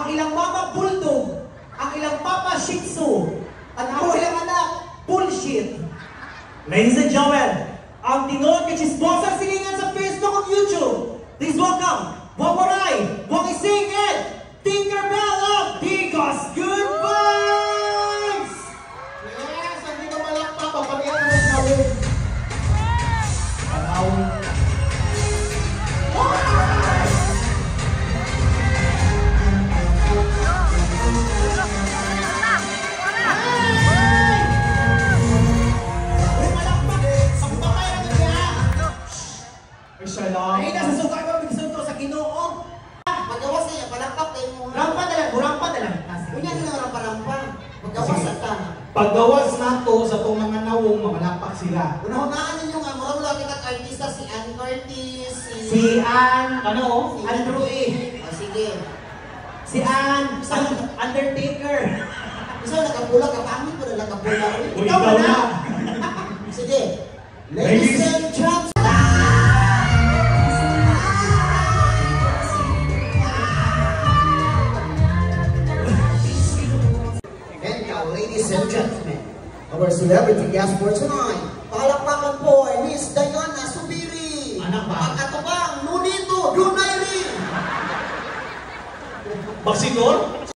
ang ilang mama bulldog, ang ilang papa shih tzu, at ang ilang anak, bullshit. Ladies and gentlemen, ang tinood kay Chismosa silingan sa Facebook at YouTube. Please welcome, Wawaray, Wakising, and Tinkerbell of Ticos Good Vibes! Yes, hindi ka malakpa, papagyan mo ng gawin. Ay, nasa suka ko, bigsunto sa Ginoo. Magawas niya, palakpak kayo mo. Rampa na lang. Kunya nila nga rampa-rampa. Magawas sa tana. Paggawas nato sa itong mga nawong, mamalakpak sila. Unahunaan ninyo nga, mura wala kitang artista, si Ann Curtis, Si Ann, Andrew A. Oh, sige. Si Ann, Undertaker. Isa nakapula ka, pangit ko na nakapula. Ikaw na. Sige. Ladies and gentlemen. Ladies and gentlemen, our celebrity guest for tonight, palakpakan po ay Miss Diana Subiri. Anak ba? Ang atubang Nunito Dunairi. Baksigor?